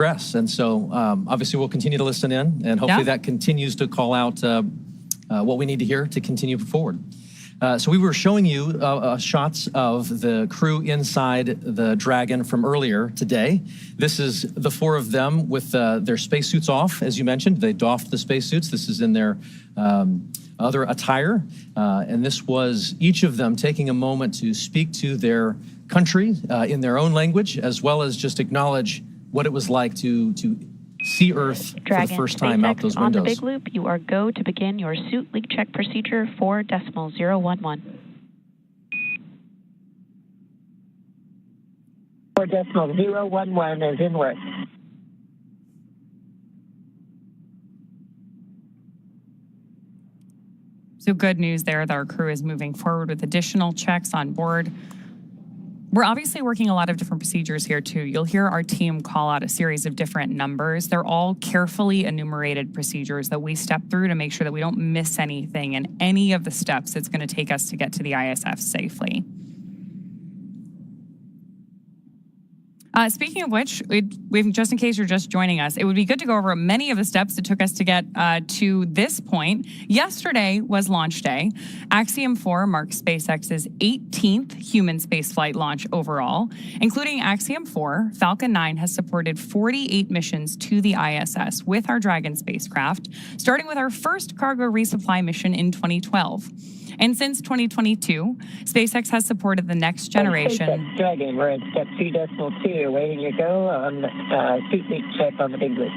progress. And so obviously we'll continue to listen in, and hopefully that continues to call out what we need to hear to continue forward. So we were showing you shots of the crew inside the Dragon from earlier today. This is the four of them with their spacesuits off, as you mentioned. They doffed the spacesuits. This is in their other attire. And this was each of them taking a moment to speak to their country in their own language, as well as just acknowledge what it was like to see Earth for the first time out those windows. On the big loop, you are go to begin your suit leak check procedure 4.011. 4.011 is in work. So good news there that our crew is moving forward with additional checks on board. We're obviously working a lot of different procedures here too. You'll hear our team call out a series of different numbers. They're all carefully enumerated procedures that we step through to make sure that we don't miss anything in any of the steps it's going to take us to get to the ISF safely. Speaking of which, just in case you're just joining us, it would be good to go over many of the steps it took us to get to this point. Yesterday was launch day. Axiom 4 marks SpaceX's 18th human spaceflight launch overall. Including Axiom 4, Falcon 9 has supported 48 missions to the ISS with our Dragon spacecraft, starting with our first cargo resupply mission in 2012. And since 2022, SpaceX has supported the next generation. SpaceX Dragon, we're at step 2.2, awaiting your go on suit leak check on the big loop.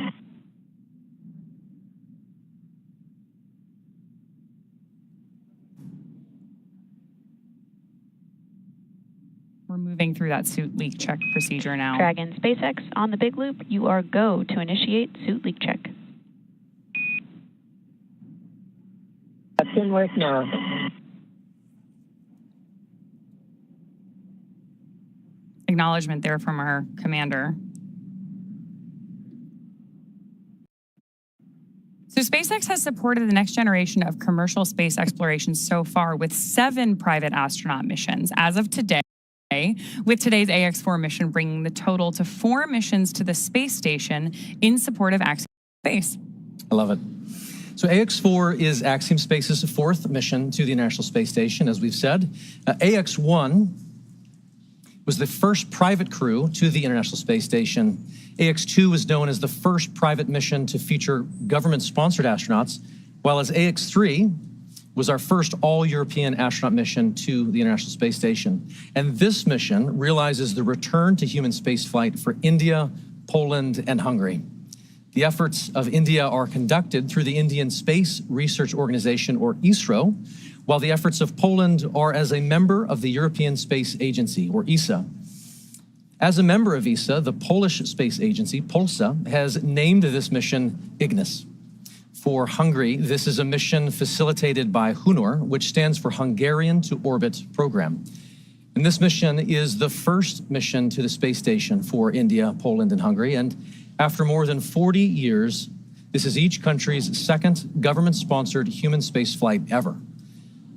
We're moving through that suit leak check procedure now. Dragon SpaceX, on the big loop, you are go to initiate suit leak check. That's in work now. Acknowledgement there from our commander. So SpaceX has supported the next generation of commercial space exploration so far with 7 private astronaut missions as of today, with today's AX4 mission bringing the total to 4 missions to the space station in support of Axiom Space. I love it. So AX4 is Axiom Space's 4th mission to the International Space Station, as we've said. AX1 was the first private crew to the International Space Station. AX2 was known as the first private mission to feature government-sponsored astronauts, while as AX3 was our first all-European astronaut mission to the International Space Station. And this mission realizes the return to human spaceflight for India, Poland, and Hungary. The efforts of India are conducted through the Indian Space Research Organization, or ISRO, while the efforts of Poland are as a member of the European Space Agency, or ESA. As a member of ESA, the Polish Space Agency, Polsa, has named this mission Ignis. For Hungary, this is a mission facilitated by HUNOR, which stands for Hungarian to Orbit Program. And this mission is the first mission to the space station for India, Poland, and Hungary. And after more than 40 years, this is each country's second government-sponsored human spaceflight ever.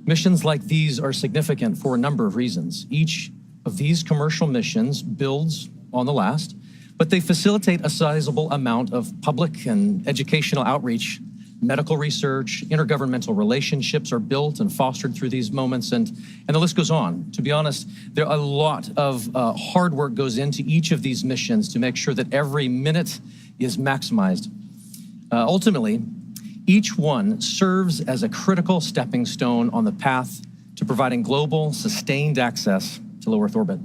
Missions like these are significant for a number of reasons. Each of these commercial missions builds on the last, but they facilitate a sizable amount of public and educational outreach. Medical research, intergovernmental relationships are built and fostered through these moments, and the list goes on. To be honest, there are a lot of hard work goes into each of these missions to make sure that every minute is maximized. Ultimately, each one serves as a critical stepping stone on the path to providing global, sustained access to low Earth orbit.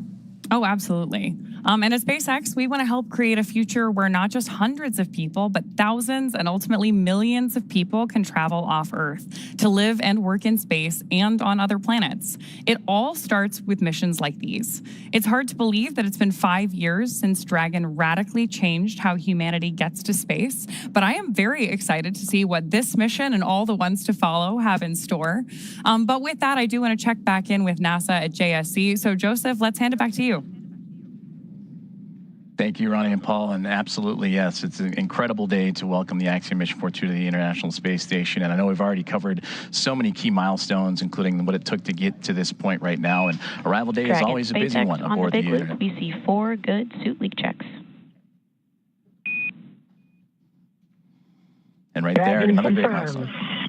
Oh, absolutely. And at SpaceX, we want to help create a future where not just hundreds of people, but thousands and ultimately millions of people can travel off Earth to live and work in space and on other planets. It all starts with missions like these. It's hard to believe that it's been 5 years since Dragon radically changed how humanity gets to space, but I am very excited to see what this mission and all the ones to follow have in store. But with that, I do want to check back in with NASA at JSC. So Joseph, let's hand it back to you. Thank you, Ronnie and Paul, and absolutely, yes, it's an incredible day to welcome the Axiom Mission 42 to the International Space Station, and I know we've already covered so many key milestones, including what it took to get to this point right now, and arrival day is always a busy one aboard the loop. We see 4 good suit leak checks. And right there, Dragon another great confirmed. milestone.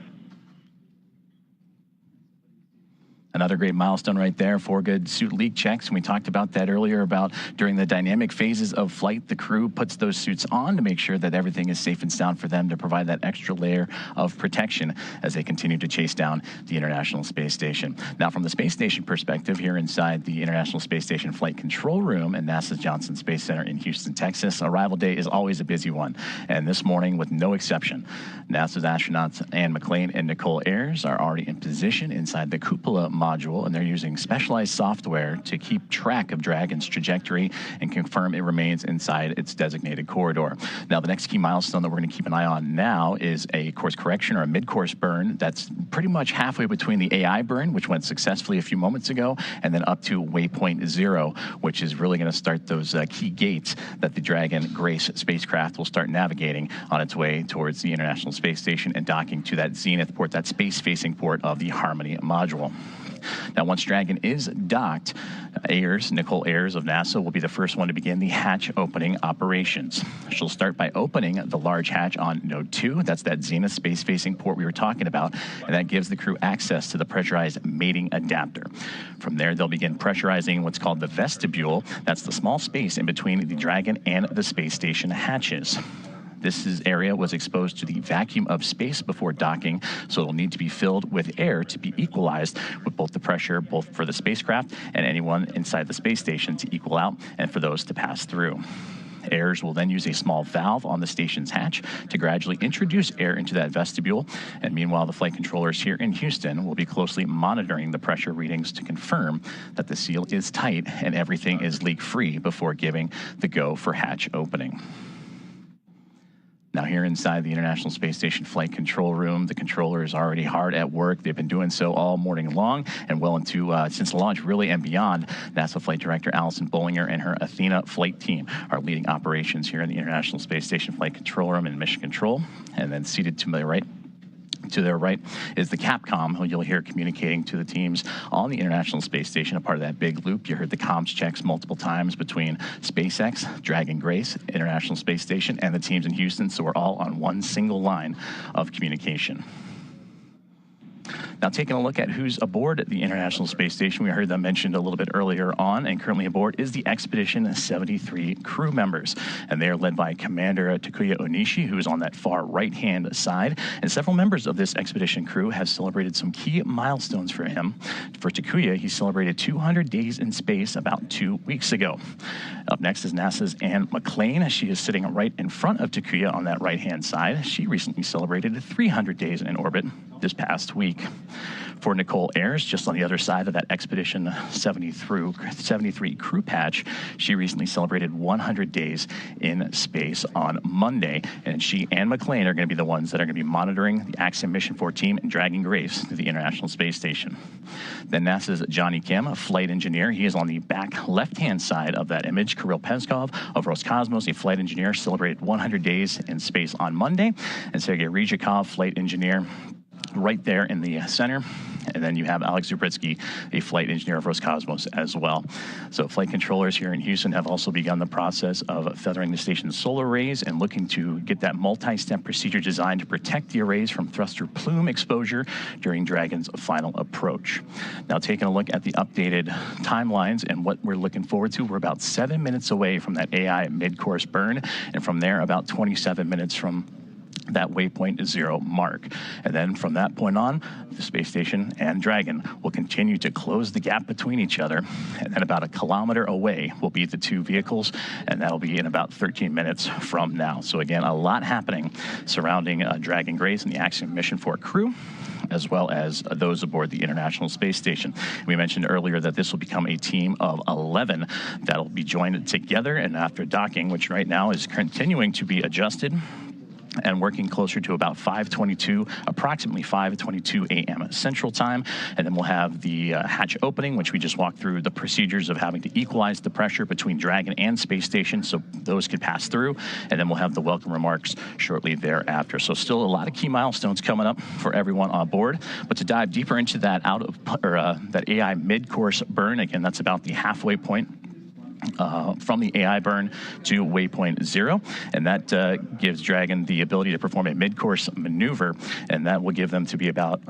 Another great milestone right there, 4 good suit leak checks. And we talked about that earlier about during the dynamic phases of flight, the crew puts those suits on to make sure that everything is safe and sound for them to provide that extra layer of protection as they continue to chase down the International Space Station. Now, from the Space Station perspective, here inside the International Space Station Flight Control Room at NASA's Johnson Space Center in Houston, Texas, arrival day is always a busy one. And this morning, with no exception, NASA's astronauts Anne McClain and Nicole Ayers are already in position inside the cupola module, and they're using specialized software to keep track of Dragon's trajectory and confirm it remains inside its designated corridor. Now, the next key milestone that we're going to keep an eye on now is a course correction or a mid-course burn that's pretty much halfway between the AI burn, which went successfully a few moments ago, and then up to waypoint 0, which is really going to start those key gates that the Dragon Grace spacecraft will start navigating on its way towards the International Space Station and docking to that zenith port, that space-facing port of the Harmony module. Now, once Dragon is docked, Nicole Ayers of NASA will be the first one to begin the hatch opening operations. She'll start by opening the large hatch on Node 2. That's that zenith space-facing port we were talking about, and that gives the crew access to the pressurized mating adapter. From there, they'll begin pressurizing what's called the vestibule. That's the small space in between the Dragon and the space station hatches. This area was exposed to the vacuum of space before docking, so it'll need to be filled with air to be equalized with both the pressure, both for the spacecraft and anyone inside the space station to equal out and for those to pass through. Ayers will then use a small valve on the station's hatch to gradually introduce air into that vestibule. And meanwhile, the flight controllers here in Houston will be closely monitoring the pressure readings to confirm that the seal is tight and everything is leak-free before giving the go for hatch opening. Now, here inside the International Space Station Flight Control Room, the controller is already hard at work. They've been doing so all morning long and well into since launch, really, and beyond. NASA Flight Director Allison Bollinger and her Athena flight team are leading operations here in the International Space Station Flight Control Room in Mission Control. And then seated to my right, to their right is the Capcom, who you'll hear communicating to the teams on the International Space Station, a part of that big loop. You heard the comms checks multiple times between SpaceX, Dragon Grace, International Space Station, and the teams in Houston, so we're all on one single line of communication. Now, taking a look at who's aboard the International Space Station, we heard them mentioned a little bit earlier on, and currently aboard is the Expedition 73 crew members. And they are led by Commander Takuya Onishi, who is on that far right-hand side. And several members of this expedition crew have celebrated some key milestones for him. For Takuya, he celebrated 200 days in space about 2 weeks ago. Up next is NASA's Anne McClain. She is sitting right in front of Takuya on that right-hand side. She recently celebrated 300 days in orbit this past week. For Nicole Ayers, just on the other side of that Expedition 73 crew patch, she recently celebrated 100 days in space on Monday, and she and McClain are going to be the ones that are going to be monitoring the Axiom Mission 4 team and Dragon Grace to the International Space Station. Then NASA's Johnny Kim, a flight engineer, he is on the back left-hand side of that image. Kirill Peskov of Roscosmos, a flight engineer, celebrated 100 days in space on Monday, and Sergei Ryzhikov, flight engineer, right there in the center. And then you have Alex Zubritsky, a flight engineer of Roscosmos as well. So flight controllers here in Houston have also begun the process of feathering the station's solar arrays and looking to get that multi-step procedure designed to protect the arrays from thruster plume exposure during Dragon's final approach. Now, taking a look at the updated timelines and what we're looking forward to, we're about 7 minutes away from that AI mid-course burn, and from there, about 27 minutes from that waypoint 0 mark. And then from that point on, the space station and Dragon will continue to close the gap between each other. And then about a kilometer away will be the two vehicles, and that'll be in about 13 minutes from now. So again, a lot happening surrounding Dragon Grace and the Axiom Mission 4 crew, as well as those aboard the International Space Station. We mentioned earlier that this will become a team of 11 that'll be joined together, and after docking, which right now is continuing to be adjusted, and working closer to about approximately 5:22 a.m. Central Time. And then we'll have the hatch opening, which we just walked through the procedures of having to equalize the pressure between Dragon and Space Station so those could pass through. And then we'll have the welcome remarks shortly thereafter. So still a lot of key milestones coming up for everyone on board. But to dive deeper into that that AI mid-course burn, again, that's about the halfway point from the AI burn to waypoint 0, and that gives Dragon the ability to perform a mid-course maneuver, and that will give them to be about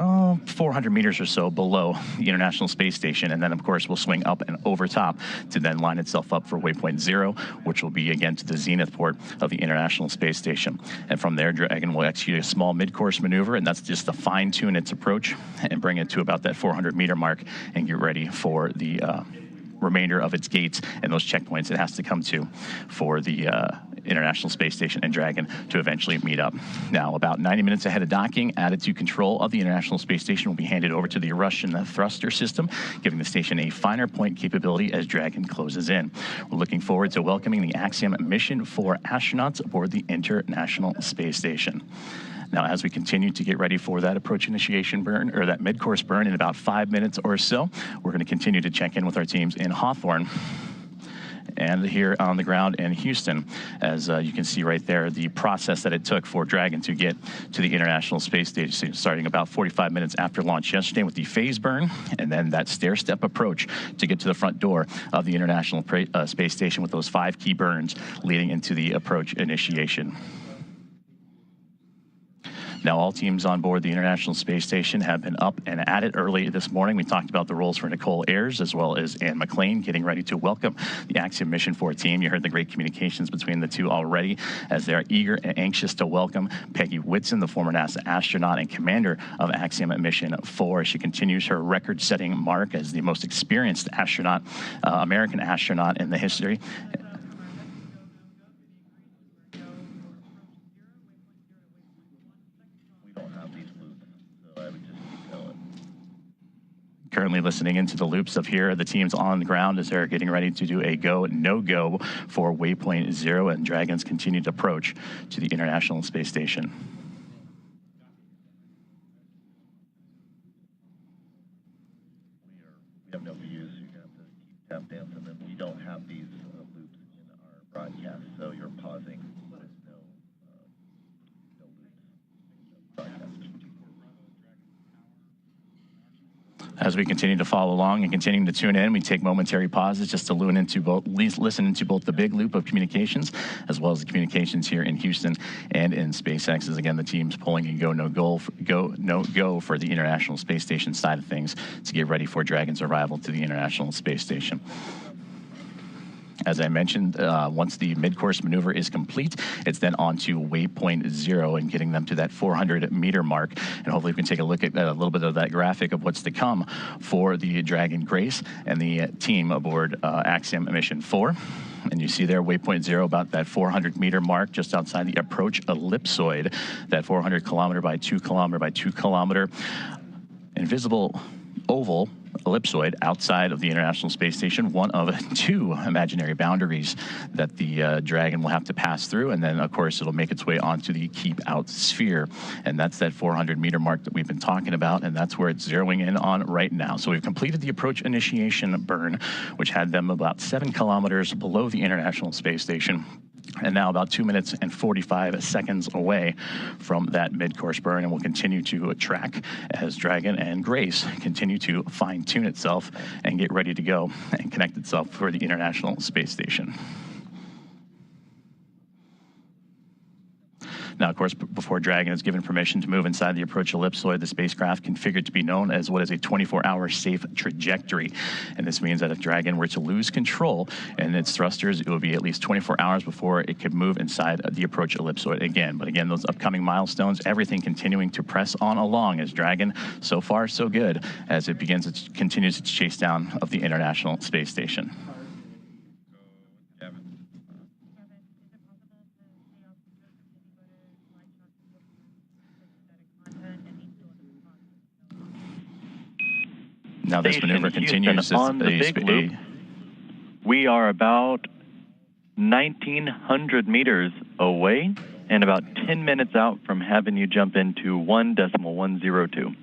400 meters or so below the International Space Station, and then of course will swing up and over top to then line itself up for waypoint 0, which will be again to the zenith port of the International Space Station. And from there, Dragon will execute a small mid-course maneuver, and that's just to fine-tune its approach and bring it to about that 400-meter mark and get ready for the remainder of its gates and those checkpoints it has to come to for the International Space Station and Dragon to eventually meet up. Now, about 90 minutes ahead of docking, attitude control of the International Space Station will be handed over to the Russian thruster system, giving the station a finer point capability as Dragon closes in. We're looking forward to welcoming the Axiom Mission 4 astronauts aboard the International Space Station. Now, as we continue to get ready for that approach initiation burn, or that mid-course burn in about 5 minutes or so, we're going to continue to check in with our teams in Hawthorne and here on the ground in Houston. As you can see right there, the process that it took for Dragon to get to the International Space Station, starting about 45 minutes after launch yesterday with the phase burn, and then that stair-step approach to get to the front door of the International Space Station with those 5 key burns leading into the approach initiation. Now, all teams on board the International Space Station have been up and at it early this morning. We talked about the roles for Nicole Ayers as well as Ann McLean getting ready to welcome the Axiom Mission 4 team. You heard the great communications between the two already as they're eager and anxious to welcome Peggy Whitson, the former NASA astronaut and commander of Axiom Mission 4. She continues her record-setting mark as the most experienced astronaut, American astronaut in the history. Currently listening into the loops of here, the teams on the ground as they're getting ready to do a go, no-go for waypoint 0 and Dragon's continued approach to the International Space Station. We have no views. You're going to have to keep tap dancing them. We don't have these loops in our broadcast, so you're pausing. But it's no loops, no broadcast. As we continue to follow along and continuing to tune in, we take momentary pauses just to listen into both the big loop of communications as well as the communications here in Houston and in SpaceX. As again, the team's pulling a go, no go for the International Space Station side of things to get ready for Dragon's arrival to the International Space Station. As I mentioned, once the mid-course maneuver is complete, it's then on to waypoint 0 and getting them to that 400-meter mark. And hopefully we can take a look at a little bit of that graphic of what's to come for the Dragon Grace and the team aboard Axiom Mission 4. And you see there, waypoint 0, about that 400-meter mark just outside the approach ellipsoid, that 400-kilometer by 2-kilometer by 2-kilometer invisible oval ellipsoid outside of the International Space Station, one of 2 imaginary boundaries that the Dragon will have to pass through, and then of course it'll make its way onto the keep out sphere, and that's that 400-meter mark that we've been talking about, and that's where it's zeroing in on right now. So we've completed the approach initiation burn, which had them about 7 kilometers below the International Space Station, and now about 2 minutes and 45 seconds away from that mid-course burn, and we'll continue to track as Dragon and Grace continue to fine-tune itself and get ready to go and connect itself for the International Space Station. Now, of course, before Dragon is given permission to move inside the approach ellipsoid, the spacecraft configured to be known as what is a 24-hour safe trajectory. And this means that if Dragon were to lose control in its thrusters, it would be at least 24 hours before it could move inside the approach ellipsoid again. But again, those upcoming milestones, everything continuing to press on along as Dragon, so far so good, as it continues its chase down of the International Space Station. Now this maneuver continues on the big loop. We are about 1,900 meters away and about 10 minutes out from having you jump into 1.102.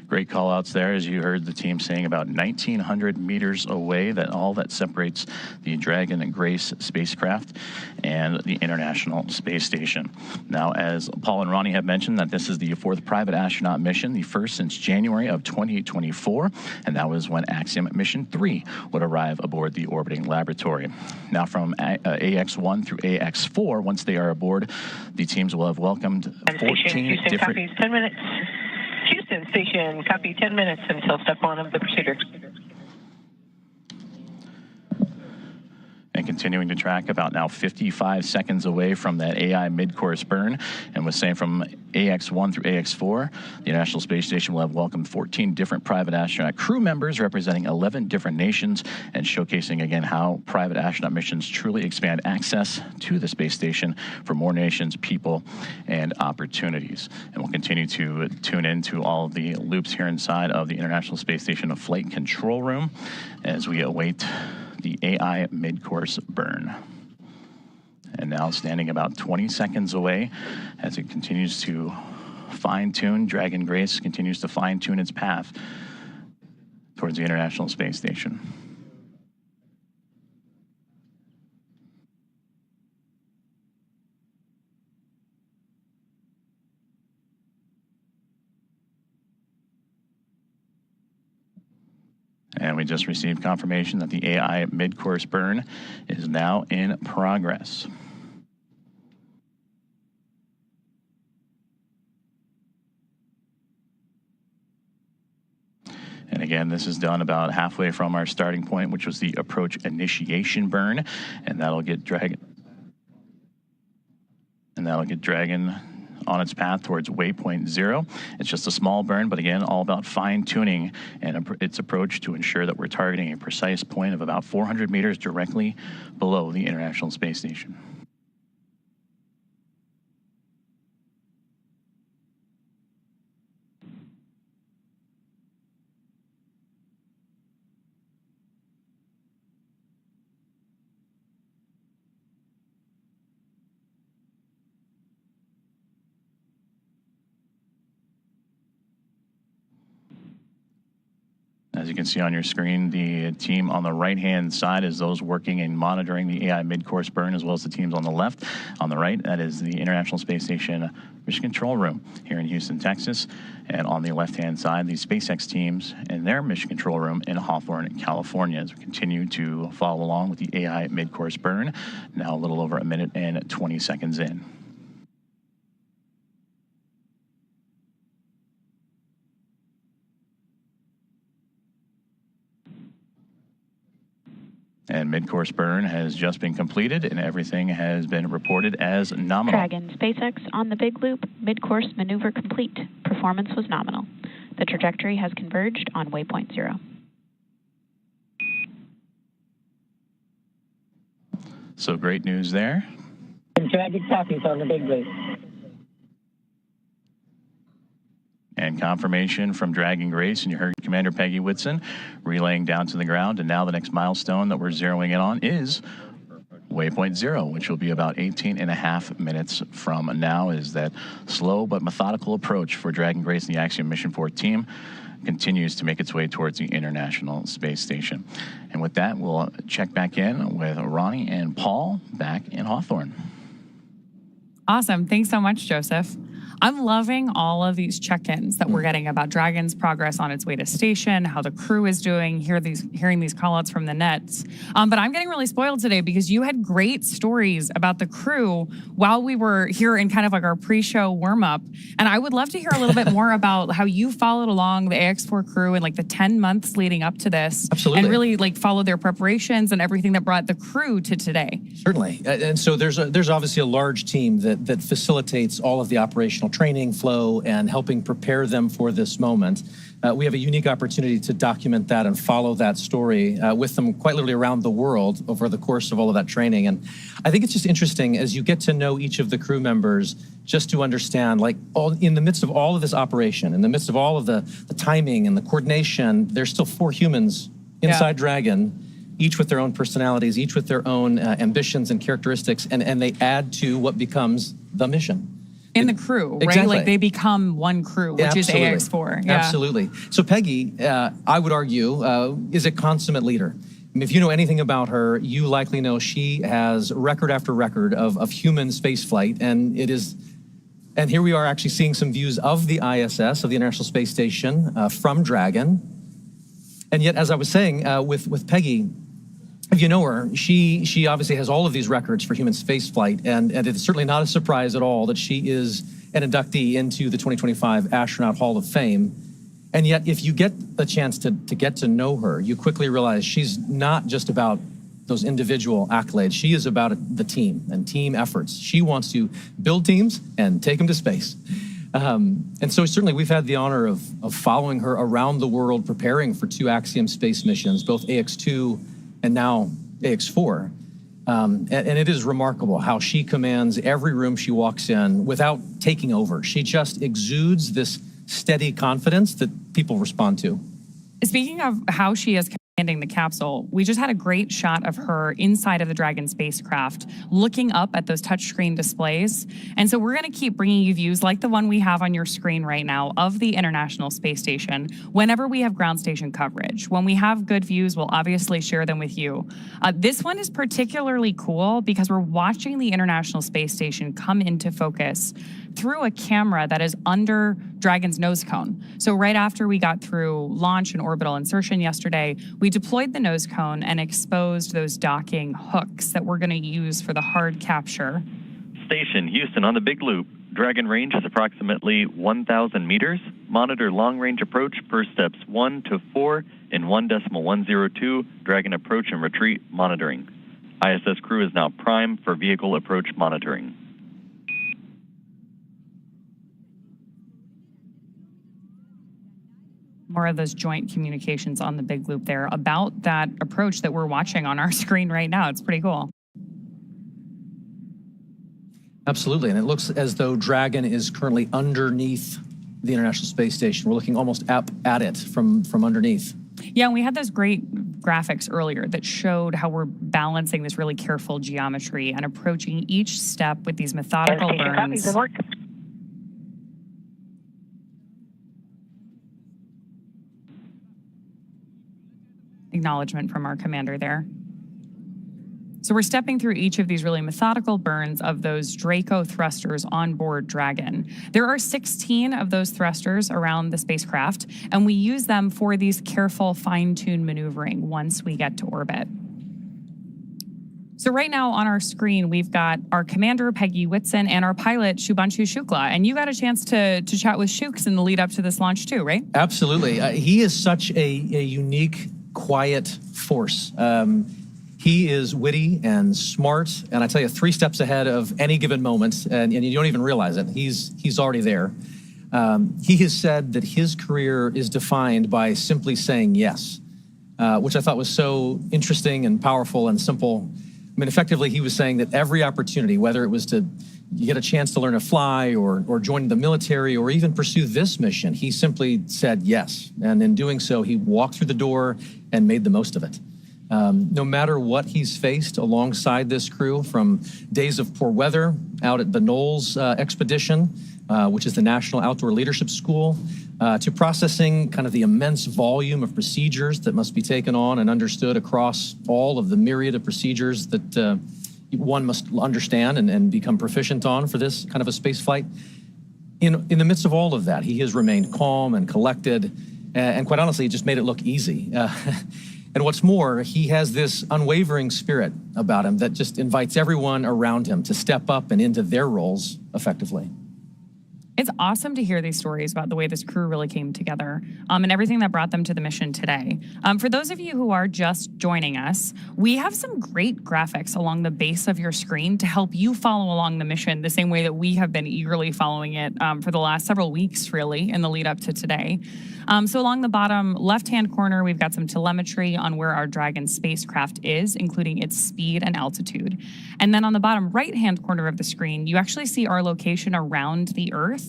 Great call outs there, as you heard the team saying about 1,900 meters away, that separates the Dragon and Grace spacecraft and the International Space Station. Now, as Paul and Ronnie have mentioned, that this is the 4th private astronaut mission, the first since January of 2024, and that was when Axiom Mission 3 would arrive aboard the orbiting laboratory. Now, from AX1 through AX4, once they are aboard, the teams will have welcomed 14 different... Copies, 10 minutes. Houston Station, copy 10 minutes until step 1 of the procedure. And continuing to track about now 55 seconds away from that AI mid-course burn. And was saying from AX1 through AX4, the International Space Station will have welcomed 14 different private astronaut crew members representing 11 different nations, and showcasing again how private astronaut missions truly expand access to the space station for more nations, people, and opportunities. And we'll continue to tune into all of the loops here inside of the International Space Station Flight Control Room as we await the AI mid-course burn. And now standing about 20 seconds away as it continues to fine-tune, Dragon Grace continues to fine-tune its path towards the International Space Station. And we just received confirmation that the AI mid-course burn is now in progress. And again, this is done about halfway from our starting point, which was the approach initiation burn, and that'll get Dragon on its path towards waypoint 0. It's just a small burn, but again, all about fine-tuning and its approach to ensure that we're targeting a precise point of about 400 meters directly below the International Space Station. As you can see on your screen, the team on the right-hand side is those working and monitoring the AI mid-course burn, as well as the teams on the left. On the right, that is the International Space Station Mission Control Room here in Houston, Texas. And on the left-hand side, the SpaceX teams in their Mission Control Room in Hawthorne, California, as we continue to follow along with the AI mid-course burn, now a little over 1 minute and 20 seconds in. And mid-course burn has just been completed, and everything has been reported as nominal. Dragon SpaceX on the big loop, mid-course maneuver complete. Performance was nominal. The trajectory has converged on waypoint 0. So great news there. And Dragon copies on the big loop. And confirmation from Dragon Grace, and you heard Commander Peggy Whitson relaying down to the ground. And now the next milestone that we're zeroing in on is waypoint 0, which will be about 18.5 minutes from now. Is that slow but methodical approach for Dragon Grace and the Axiom Mission 4 team continues to make its way towards the International Space Station. And with that, we'll check back in with Ronnie and Paul back in Hawthorne. Awesome. Thanks so much, Joseph. I'm loving all of these check-ins that we're getting about Dragon's progress on its way to station, how the crew is doing, hearing these call-outs from the nets. But I'm getting really spoiled today because you had great stories about the crew while we were here in kind of like our pre-show warm-up. And I would love to hear a little bit more about how you followed along the AX4 crew in like the 10 months leading up to this. Absolutely. And really like followed their preparations and everything that brought the crew to today. Certainly. And so there's obviously a large team that facilitates all of the operational training flow and helping prepare them for this moment. We have a unique opportunity to document that and follow that story with them quite literally around the world over the course of all of that training. And I think it's just interesting as you get to know each of the crew members, just to understand, like, in the midst of all of this operation, in the midst of all of the timing and the coordination, there's still 4 humans inside Dragon, each with their own personalities, each with their own ambitions and characteristics, and they add to what becomes the mission. In the crew, right? Exactly. Like they become one crew, which is Absolutely. AX4. Yeah. Absolutely. So Peggy, I would argue, is a consummate leader. I mean, if you know anything about her, you likely know she has record after record of human spaceflight, and here we are actually seeing some views of the ISS, of the International Space Station, from Dragon. And yet, as I was saying, with Peggy, if you know her, she obviously has all of these records for human spaceflight, and it's certainly not a surprise at all that she is an inductee into the 2025 Astronaut Hall of Fame. And yet, if you get the chance to get to know her, you quickly realize she's not just about those individual accolades. She is about the team and team efforts. She wants to build teams and take them to space. And so certainly we've had the honor of following her around the world, preparing for 2 Axiom space missions, both AX2 and now AX4. And it is remarkable how she commands every room she walks in without taking over. She just exudes this steady confidence that people respond to. Speaking of how she is commanding the capsule, we just had a great shot of her inside of the Dragon spacecraft, looking up at those touchscreen displays. And so we're going to keep bringing you views like the one we have on your screen right now of the International Space Station whenever we have ground station coverage. When we have good views, we'll obviously share them with you. This one is particularly cool because we're watching the International Space Station come into focus through a camera that is under Dragon's nose cone. So right after we got through launch and orbital insertion yesterday, we deployed the nose cone and exposed those docking hooks that we're going to use for the hard capture. Station Houston on the Big Loop. Dragon range is approximately 1,000 meters. Monitor long-range approach per steps 1 to 4 in 1.102. Dragon approach and retreat monitoring. ISS crew is now prime for vehicle approach monitoring. More of those joint communications on the Big Loop there about that approach that we're watching on our screen right now. It's pretty cool. Absolutely, and it looks as though Dragon is currently underneath the International Space Station. We're looking almost up at it from underneath. Yeah, and we had those great graphics earlier that showed how we're balancing this really careful geometry and approaching each step with these methodical burns. Acknowledgement from our commander there. So we're stepping through each of these really methodical burns of those Draco thrusters on board Dragon. There are 16 of those thrusters around the spacecraft, and we use them for these careful, fine-tuned maneuvering once we get to orbit. So right now on our screen, we've got our commander, Peggy Whitson, and our pilot, Shubhanshu Shukla. And you got a chance to chat with Shooks in the lead up to this launch too, right? Absolutely. He is such a unique, quiet force. He is witty and smart, and I tell you, 3 steps ahead of any given moment, and you don't even realize it. He's already there. He has said that his career is defined by simply saying yes, which I thought was so interesting and powerful and simple. I mean, effectively, he was saying that every opportunity, whether it was to get a chance to learn to fly or join the military or even pursue this mission, he simply said yes. And in doing so, he walked through the door and made the most of it. No matter what he's faced alongside this crew, from days of poor weather out at the Knowles expedition, which is the National Outdoor Leadership School, to processing kind of the immense volume of procedures that must be taken on and understood across all of the myriad of procedures that one must understand and become proficient on for this kind of a space flight. In the midst of all of that, he has remained calm and collected, and quite honestly, it just made it look easy. And what's more, he has this unwavering spirit about him that just invites everyone around him to step up and into their roles effectively. It's awesome to hear these stories about the way this crew really came together and everything that brought them to the mission today. For those of you who are just joining us, we have some great graphics along the base of your screen to help you follow along the mission the same way that we have been eagerly following it for the last several weeks, really, in the lead up to today. So along the bottom left-hand corner, we've got some telemetry on where our Dragon spacecraft is, including its speed and altitude. And then on the bottom right-hand corner of the screen, you actually see our location around the Earth.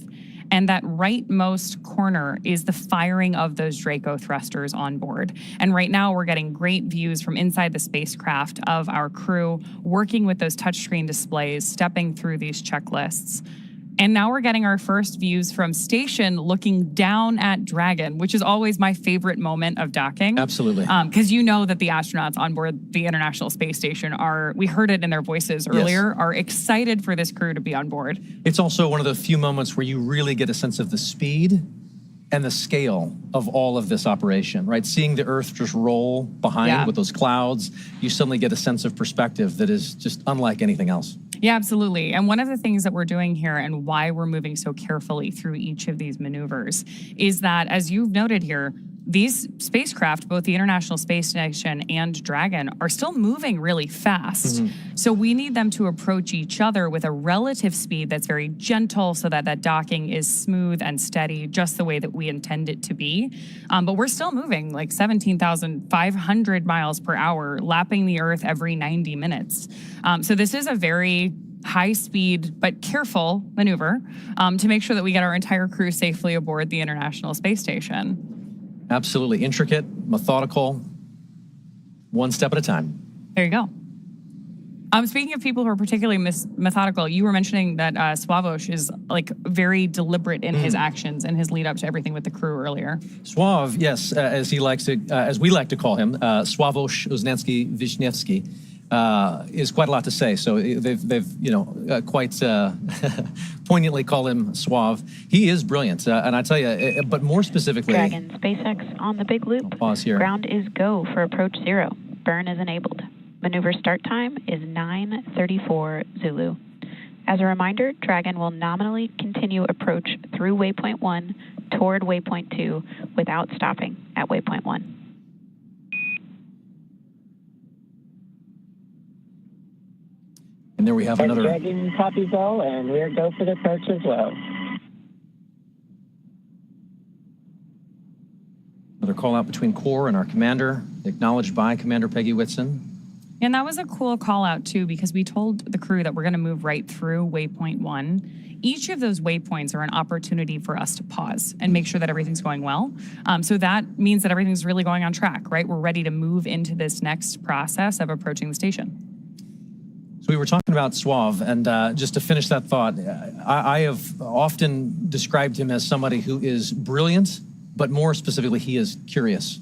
And that rightmost corner is the firing of those Draco thrusters on board. And right now we're getting great views from inside the spacecraft of our crew working with those touchscreen displays, stepping through these checklists. And now we're getting our first views from station looking down at Dragon, which is always my favorite moment of docking. Absolutely. Because you know that the astronauts on board the International Space Station we heard it in their voices earlier, are excited for this crew to be on board. It's also one of the few moments where you really get a sense of the speed and the scale of all of this operation, right? Seeing the Earth just roll behind with those clouds, you suddenly get a sense of perspective that is just unlike anything else. Yeah, absolutely. And one of the things that we're doing here and why we're moving so carefully through each of these maneuvers is that, as you've noted here, these spacecraft, both the International Space Station and Dragon, are still moving really fast. So we need them to approach each other with a relative speed that's very gentle so that that docking is smooth and steady, just the way that we intend it to be. But we're still moving like 17,500 miles per hour, lapping the Earth every 90 minutes. So this is a very high speed but careful maneuver to make sure that we get our entire crew safely aboard the International Space Station. Absolutely intricate, methodical, one step at a time. There you go. Speaking of people who are particularly methodical, you were mentioning that Sławomir is like very deliberate in his actions and his lead up to everything with the crew earlier. Sław, yes, as he likes to, as we like to call him, Sławomir Uznanski-Wiśniewski, is quite a lot to say. So they've quite poignantly call him Sław. He is brilliant, and I tell you, but more specifically, Dragon SpaceX on the big loop. Pause here. Ground is go for approach 0. Burn is enabled. Maneuver start time is 9:34 Zulu. As a reminder, Dragon will nominally continue approach through waypoint 1 toward waypoint 2 without stopping at waypoint 1. And there we have another. Dragon copies all, and we're go for the approach as well. Another call out between Core and our commander, acknowledged by Commander Peggy Whitson. And that was a cool call out too, because we told the crew that we're going to move right through waypoint 1. Each of those waypoints are an opportunity for us to pause and make sure that everything's going well. So that means that everything's really going on track, right? We're ready to move into this next process of approaching the station. So we were talking about Sław, and just to finish that thought, I have often described him as somebody who is brilliant, but more specifically, he is curious.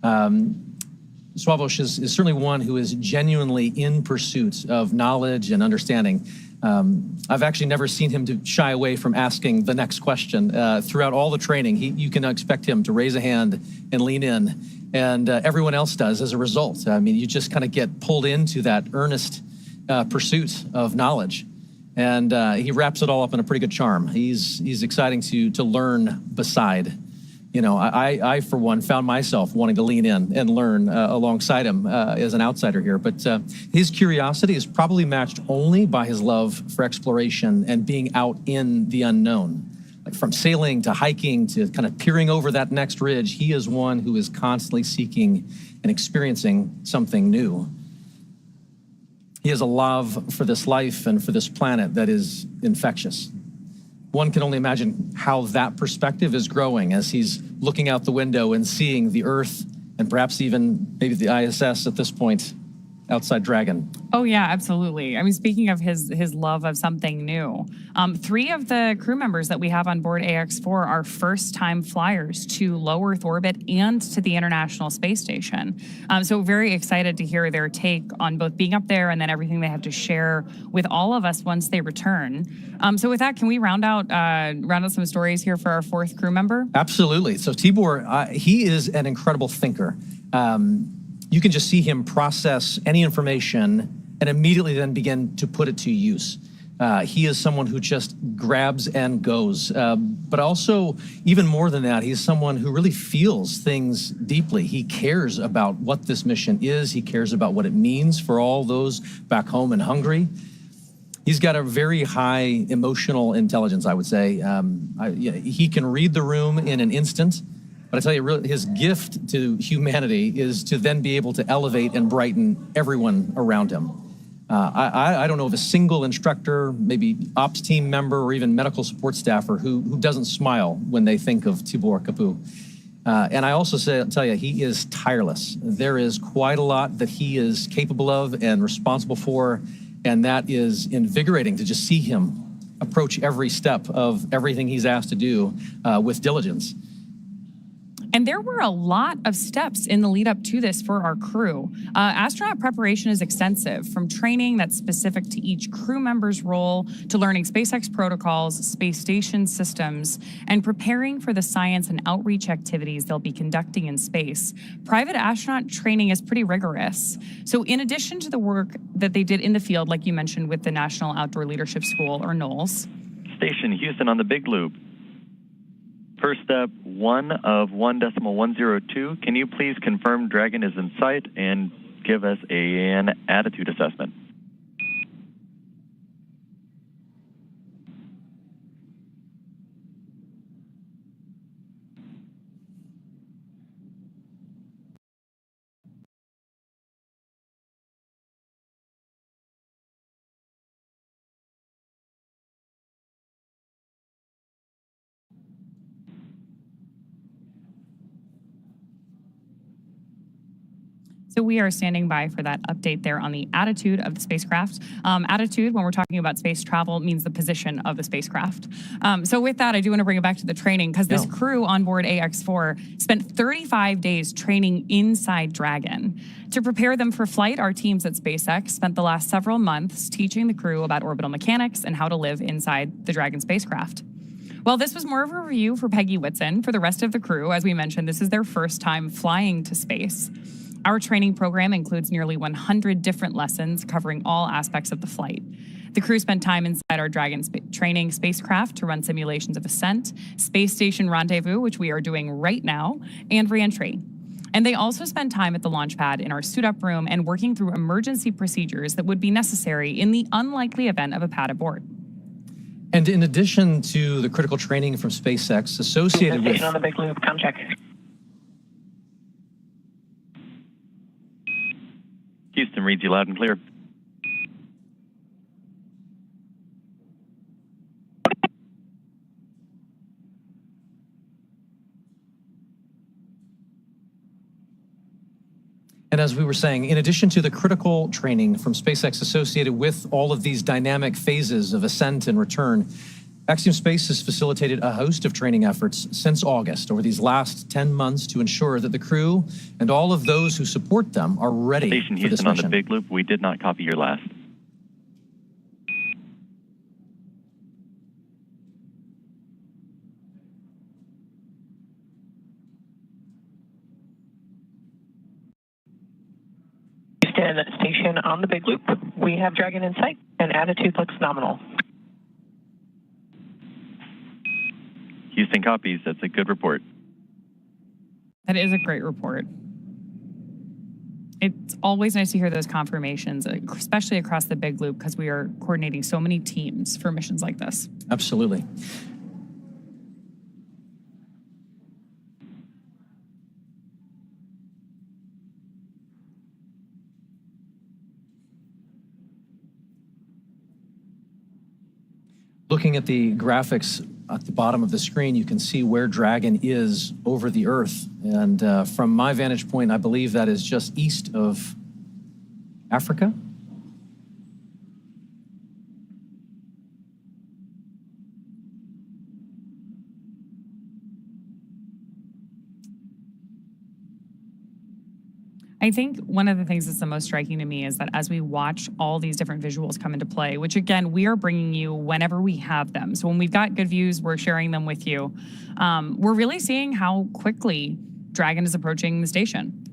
Sławomir is certainly one who is genuinely in pursuit of knowledge and understanding. I've actually never seen him to shy away from asking the next question. Throughout all the training, you can expect him to raise a hand and lean in, and everyone else does as a result. I mean, you just kind of get pulled into that earnest pursuit of knowledge, and he wraps it all up in a pretty good charm. He's exciting to learn beside. You know, I for one found myself wanting to lean in and learn alongside him as an outsider here. But his curiosity is probably matched only by his love for exploration and being out in the unknown. Like from sailing to hiking to kind of peering over that next ridge, he is one who is constantly seeking and experiencing something new. He has a love for this life and for this planet that is infectious. One can only imagine how that perspective is growing as he's looking out the window and seeing the Earth and perhaps even maybe the ISS at this point outside Dragon. Oh, yeah, absolutely. I mean, speaking of his love of something new, 3 of the crew members that we have on board AX4 are first-time flyers to low Earth orbit and to the International Space Station. So very excited to hear their take on both being up there and then everything they have to share with all of us once they return. So with that, can we round out some stories here for our 4th crew member? Absolutely. So Tibor, he is an incredible thinker. You can just see him process any information and immediately then begin to put it to use. He is someone who just grabs and goes. But also, even more than that, he's someone who really feels things deeply. He cares about what this mission is. He cares about what it means for all those back home in Hungary. He's got a very high emotional intelligence, I would say. He can read the room in an instant. But I tell you, his gift to humanity is to then be able to elevate and brighten everyone around him. I don't know of a single instructor, maybe ops team member, or even medical support staffer who doesn't smile when they think of Tibor Kapu. And I also tell you, he is tireless. There is quite a lot that he is capable of and responsible for, and that is invigorating to just see him approach every step of everything he's asked to do with diligence. And there were a lot of steps in the lead up to this for our crew. Astronaut preparation is extensive, from training that's specific to each crew member's role to learning SpaceX protocols, space station systems, and preparing for the science and outreach activities they'll be conducting in space. Private astronaut training is pretty rigorous. So in addition to the work that they did in the field, like you mentioned with the National Outdoor Leadership School, or NOLS. Station Houston on the Big Loop. First step, 1 of 1.102. Can you please confirm Dragon is in sight and give us an attitude assessment? So we are standing by for that update there on the attitude of the spacecraft. Attitude, when we're talking about space travel, means the position of the spacecraft. So with that, I do want to bring it back to the training, because this crew on board AX4 spent 35 days training inside Dragon. To prepare them for flight, our teams at SpaceX spent the last several months teaching the crew about orbital mechanics and how to live inside the Dragon spacecraft. Well, this was more of a review for Peggy Whitson. For the rest of the crew, as we mentioned, this is their first time flying to space. Our training program includes nearly 100 different lessons covering all aspects of the flight. The crew spent time inside our Dragon training spacecraft to run simulations of ascent, space station rendezvous, which we are doing right now, and reentry. And they also spent time at the launch pad in our suit-up room and working through emergency procedures that would be necessary in the unlikely event of a pad aboard. And in addition to the critical training from SpaceX associated with... Station on the Big Loop, come check. Houston reads you loud and clear. And as we were saying, in addition to the critical training from SpaceX associated with all of these dynamic phases of ascent and return, Axiom Space has facilitated a host of training efforts since August over these last 10 months to ensure that the crew and all of those who support them are ready Station for this Houston on mission. the Big Loop. We did not copy your last. Houston Station on the Big Loop. We have Dragon in sight, and attitude looks nominal. Houston copies. That's a good report. That is a great report. It's always nice to hear those confirmations, especially across the Big Loop, because we are coordinating so many teams for missions like this. Absolutely. Looking at the graphics at the bottom of the screen, you can see where Dragon is over the Earth. And from my vantage point, I believe that is just east of Africa. I think one of the things that's the most striking to me is that as we watch all these different visuals come into play, which again, we are bringing you whenever we have them. So when we've got good views, we're sharing them with you. We're really seeing how quickly Dragon is approaching the station.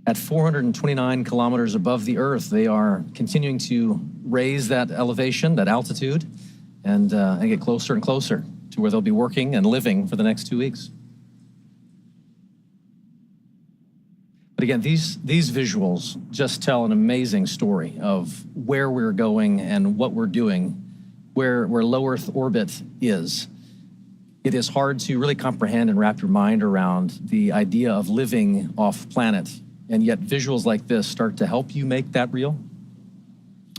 At 429 kilometers above the Earth, they are continuing to raise that elevation, that altitude, and get closer and closer to where they'll be working and living for the next 2 weeks. But again, these visuals just tell an amazing story of where we're going and what we're doing, where low Earth orbit is. It is hard to really comprehend and wrap your mind around the idea of living off planet, and yet visuals like this start to help you make that real.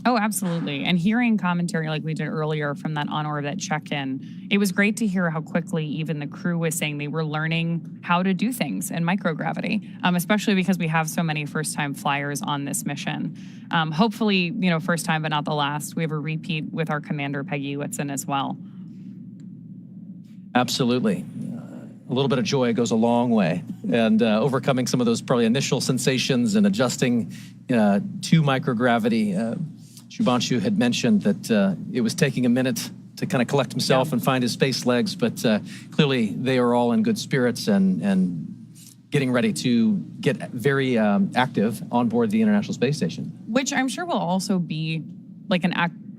Oh, absolutely. And hearing commentary like we did earlier from that on-orbit check-in, it was great to hear how quickly even the crew was saying they were learning how to do things in microgravity, especially because we have so many first-time flyers on this mission. Hopefully, first time but not the last. We have a repeat with our commander, Peggy Whitson, as well. Absolutely. A little bit of joy goes a long way, and overcoming some of those probably initial sensations and adjusting to microgravity. Shubhanshu had mentioned that it was taking a minute to kind of collect himself and find his space legs, but clearly they are all in good spirits and getting ready to get very active on board the International Space Station. Which I'm sure will also be like an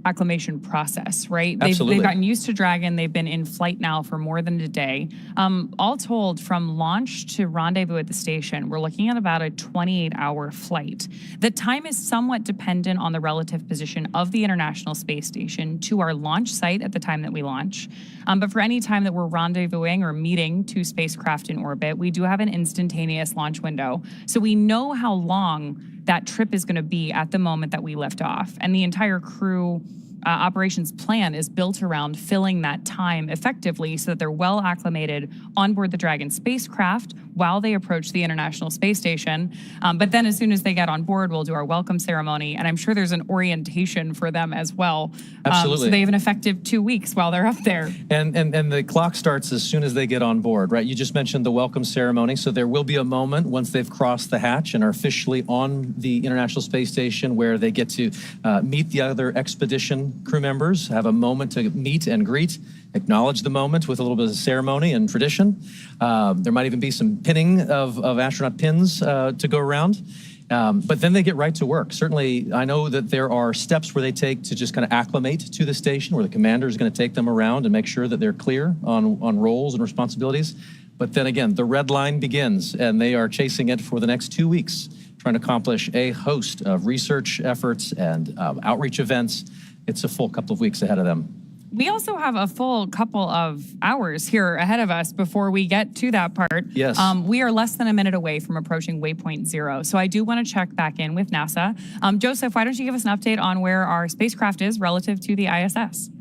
acclimation process, right? Absolutely. They've gotten used to Dragon. They've been in flight now for more than a day. All told, from launch to rendezvous at the station, we're looking at about a 28-hour flight. The time is somewhat dependent on the relative position of the International Space Station to our launch site at the time that we launch. But for any time that we're rendezvousing or meeting two spacecraft in orbit, we do have an instantaneous launch window. So we know how long that trip is going to be at the moment that we lift off. And the entire crew operations plan is built around filling that time effectively so that they're well acclimated on board the Dragon spacecraft while they approach the International Space Station. But then as soon as they get on board, we'll do our welcome ceremony. And I'm sure there's an orientation for them as well. Absolutely. So they have an effective 2 weeks while they're up there. And the clock starts as soon as they get on board, right? You just mentioned the welcome ceremony. So there will be a moment once they've crossed the hatch and are officially on the International Space Station where they get to meet the other expedition crew members, have a moment to meet and greet, acknowledge the moment with a little bit of ceremony and tradition. There might even be some pinning of astronaut pins to go around. But then they get right to work. Certainly, I know that there are steps where they take to just kind of acclimate to the station, where the commander is going to take them around and make sure that they're clear on roles and responsibilities. But then again, the red line begins, and they are chasing it for the next 2 weeks, trying to accomplish a host of research efforts and outreach events. It's a full couple of weeks ahead of them. We also have a full couple of hours here ahead of us before we get to that part. Yes. We are less than a minute away from approaching waypoint 0. So I do want to check back in with NASA. Joseph, why don't you give us an update on where our spacecraft is relative to the ISS?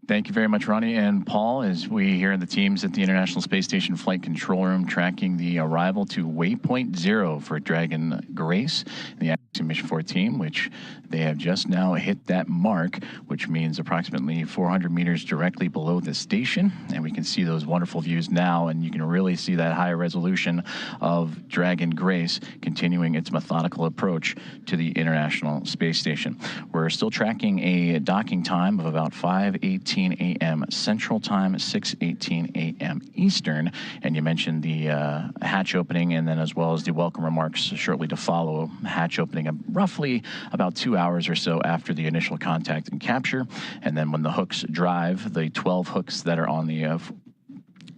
Thank you very much, Ronnie and Paul, as we here in the teams at the International Space Station Flight Control Room tracking the arrival to waypoint 0 for Dragon Grace, the Axiom Mission 14, which they have just now hit that mark, which means approximately 400 meters directly below the station. And we can see those wonderful views now, and you can really see that high resolution of Dragon Grace continuing its methodical approach to the International Space Station. We're still tracking a docking time of about 5:18 a.m. Central Time, 6:18 a.m. Eastern. And you mentioned the hatch opening, and then as well as the welcome remarks shortly to follow. Hatch opening roughly about 2 hours or so after the initial contact and capture. And then when the hooks drive, the 12 hooks that are on the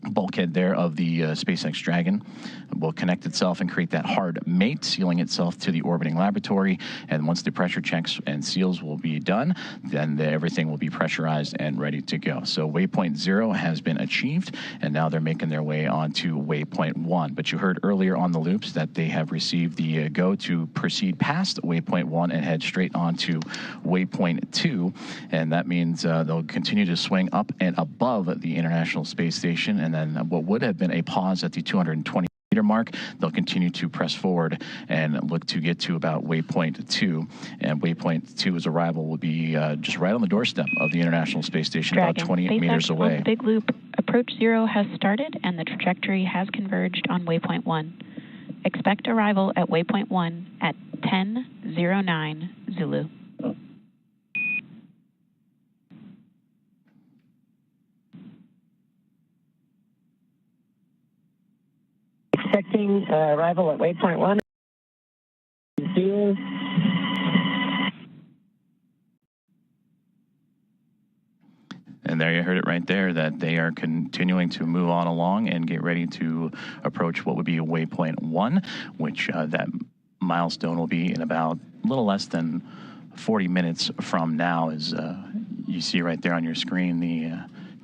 bulkhead there of the SpaceX Dragon will connect itself and create that hard mate, sealing itself to the orbiting laboratory. And once the pressure checks and seals will be done, then everything will be pressurized and ready to go. So waypoint 0 has been achieved, and now they're making their way on to waypoint 1. But you heard earlier on the loops that they have received the go to proceed past waypoint 1 and head straight on to waypoint 2. And that means they'll continue to swing up and above the International Space Station, and then what would have been a pause at the 220 meter mark, they'll continue to press forward and look to get to about waypoint 2. And waypoint 2's arrival will be just right on the doorstep of the International Space Station, Dragon, about 28 meters away. On the big loop, approach 0 has started and the trajectory has converged on waypoint 1. Expect arrival at waypoint 1 at 10:09 Zulu. Expecting arrival at waypoint 1. 0. And there you heard it right there, that they are continuing to move on along and get ready to approach what would be waypoint 1, which that milestone will be in about a little less than 40 minutes from now. As you see right there on your screen, the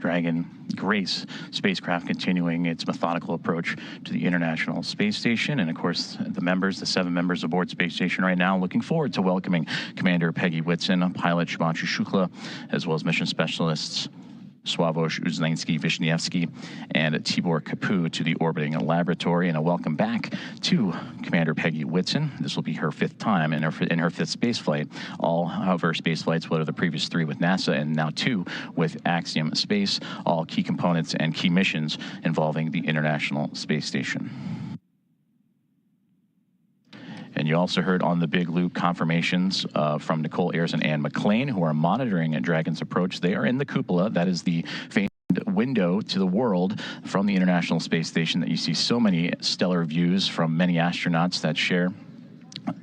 Dragon Grace spacecraft continuing its methodical approach to the International Space Station. And of course, the 7 members aboard Space Station right now, looking forward to welcoming Commander Peggy Whitson, pilot Shubhanshu Shukla, as well as mission specialists Sławosz Uznański-Wiśniewski and Tibor Kapu to the orbiting laboratory. And a welcome back to Commander Peggy Whitson. This will be her 5th time in her 5th space flight. All of her space flights, what are the previous 3 with NASA and now 2 with Axiom Space, all key components and key missions involving the International Space Station. And you also heard on the Big Loop confirmations from Nicole Ayers and Anne McLean, who are monitoring Dragon's approach. They are in the cupola. That is the famed window to the world from the International Space Station that you see so many stellar views from many astronauts that share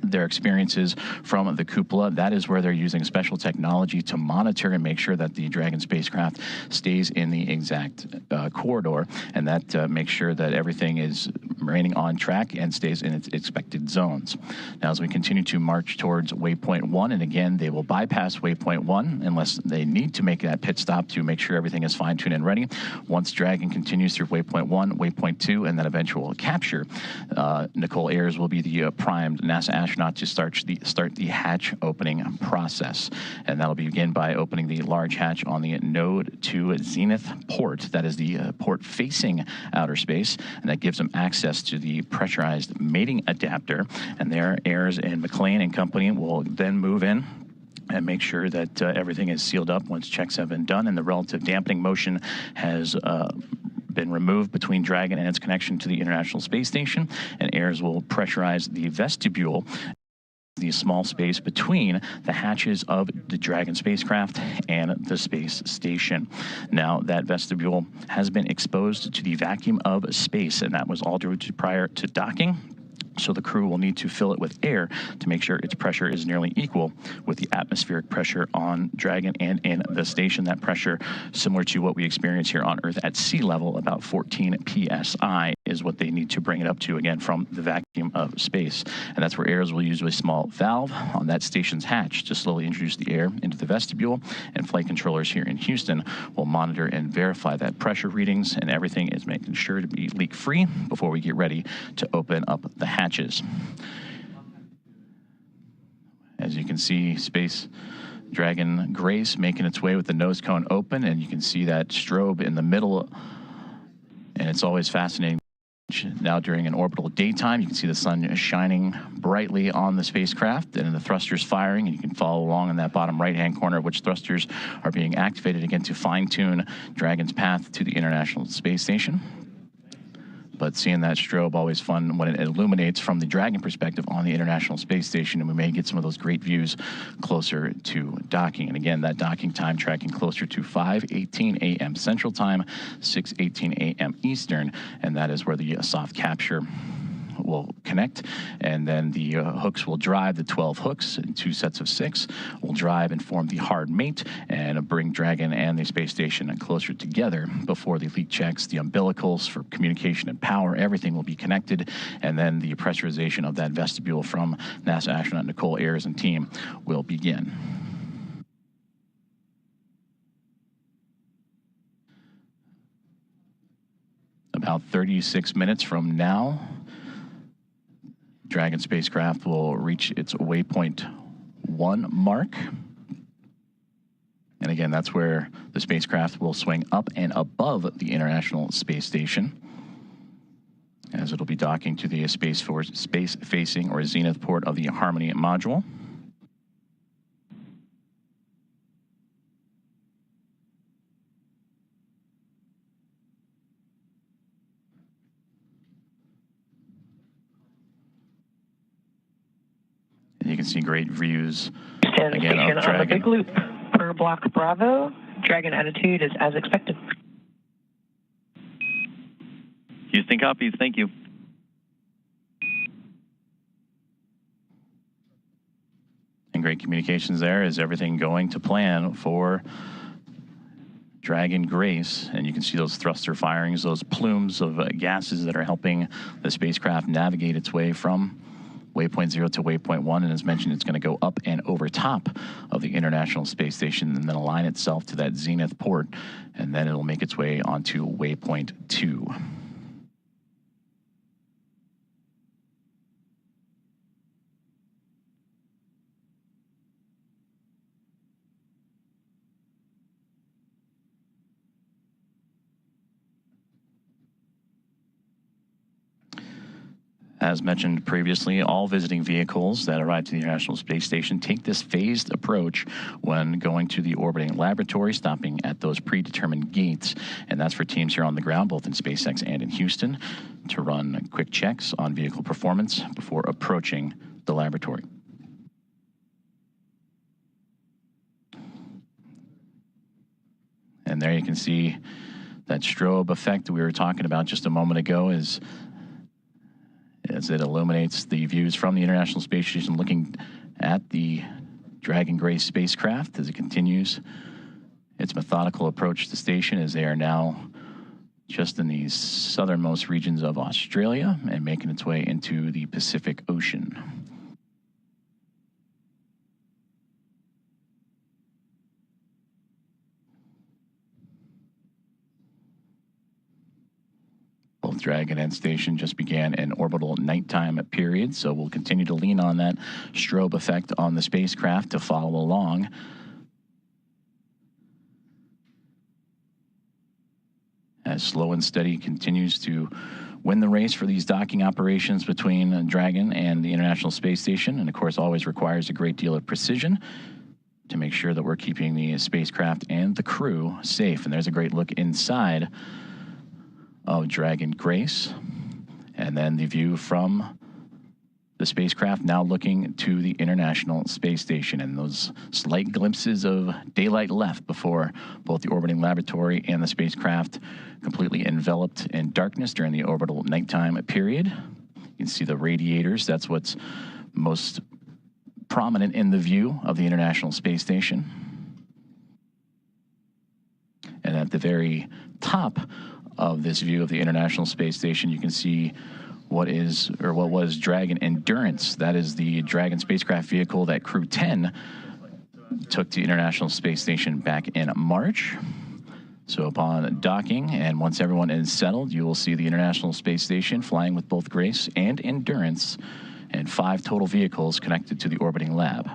their experiences from the cupola. That is where they're using special technology to monitor and make sure that the Dragon spacecraft stays in the exact corridor, and that makes sure that everything is remaining on track and stays in its expected zones. Now, as we continue to march towards waypoint 1, and again, they will bypass waypoint 1 unless they need to make that pit stop to make sure everything is fine-tuned and ready. Once Dragon continues through waypoint 1, waypoint 2, and then eventual capture, Nicole Ayers will be the primed NASA astronaut to start the hatch opening process. And that'll begin by opening the large hatch on the Node 2 Zenith port. That is the port facing outer space, and that gives them access to the pressurized mating adapter. And there, Ayers and McLean and company will then move in and make sure that everything is sealed up once checks have been done and the relative dampening motion has been removed between Dragon and its connection to the International Space Station. And Ayers will pressurize the vestibule, the small space between the hatches of the Dragon spacecraft and the space station. Now, that vestibule has been exposed to the vacuum of space, and that was all due to prior to docking. So the crew will need to fill it with air to make sure its pressure is nearly equal with the atmospheric pressure on Dragon and in the station. That pressure, similar to what we experience here on Earth at sea level, about 14 psi is what they need to bring it up to, again, from the vacuum of space. And that's where Ayers will use a small valve on that station's hatch to slowly introduce the air into the vestibule, and flight controllers here in Houston will monitor and verify that pressure readings, and everything is making sure to be leak-free before we get ready to open up the hatches. As you can see, Space Dragon Grace making its way with the nose cone open, and you can see that strobe in the middle, and it's always fascinating. Now during an orbital daytime, you can see the sun shining brightly on the spacecraft and the thrusters firing, and you can follow along in that bottom right-hand corner which thrusters are being activated again to fine-tune Dragon's path to the International Space Station. But seeing that strobe, always fun when it illuminates from the Dragon perspective on the International Space Station, and we may get some of those great views closer to docking. And again, that docking time tracking closer to 5:18 a.m. Central Time, 6:18 a.m. Eastern, and that is where the soft capture will connect, and then the hooks will drive, the 12 hooks in 2 sets of 6 will drive and form the hard mate and bring Dragon and the space station closer together before the leak checks, the umbilicals for communication and power, everything will be connected, and then the pressurization of that vestibule from NASA astronaut Nicole Ayers and team will begin. About 36 minutes from now, Dragon spacecraft will reach its waypoint 1 mark. And again, that's where the spacecraft will swing up and above the International Space Station, as it'll be docking to the space-facing or zenith port of the Harmony module. You can see great views again of Dragon. On the Big Loop per block Bravo, Dragon attitude is as expected. Houston copies. Thank you. And great communications there. Is everything going to plan for Dragon Grace? And you can see those thruster firings, those plumes of gases that are helping the spacecraft navigate its way from waypoint 0 to waypoint 1, and as mentioned, it's going to go up and over top of the International Space Station and then align itself to that zenith port, and then it'll make its way onto waypoint 2. As mentioned previously, all visiting vehicles that arrive to the International Space Station take this phased approach when going to the orbiting laboratory, stopping at those predetermined gates. And that's for teams here on the ground, both in SpaceX and in Houston, to run quick checks on vehicle performance before approaching the laboratory. And there you can see that strobe effect that we were talking about just a moment ago as it illuminates the views from the International Space Station looking at the Dragon Grace spacecraft as it continues its methodical approach to the station, as they are now just in the southernmost regions of Australia and making its way into the Pacific Ocean. Both Dragon and Station just began an orbital nighttime period, so we'll continue to lean on that strobe effect on the spacecraft to follow along. As Slow and Steady continues to win the race for these docking operations between Dragon and the International Space Station, and of course always requires a great deal of precision to make sure that we're keeping the spacecraft and the crew safe. And there's a great look inside of Dragon Grace, and then the view from the spacecraft now looking to the International Space Station, and those slight glimpses of daylight left before both the orbiting laboratory and the spacecraft completely enveloped in darkness during the orbital nighttime period. You can see the radiators. That's what's most prominent in the view of the International Space Station. And at the very top of this view of the International Space Station, you can see what was Dragon Endurance. That is the Dragon spacecraft vehicle that Crew 10 took to the International Space Station back in March. So upon docking, and once everyone is settled, you will see the International Space Station flying with both Grace and Endurance, and 5 total vehicles connected to the orbiting lab.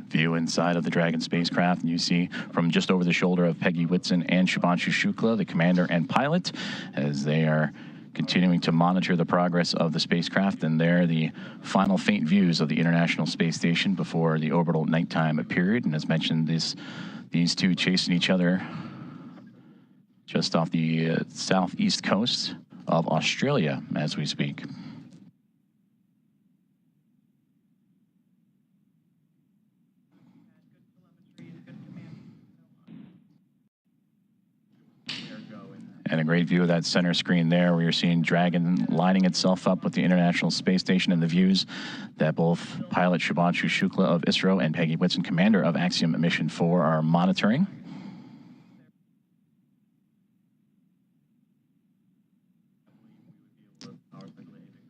View inside of the Dragon spacecraft, and you see from just over the shoulder of Peggy Whitson and Shubhanshu Shukla, the commander and pilot, as they are continuing to monitor the progress of the spacecraft. And there, the final faint views of the International Space Station before the orbital nighttime period. And as mentioned, these two chasing each other just off the southeast coast of Australia as we speak. And a great view of that center screen there, where you're seeing Dragon lining itself up with the International Space Station, and the views that both pilot Shubhanshu Shukla of ISRO and Peggy Whitson, commander of Axiom Mission 4, are monitoring.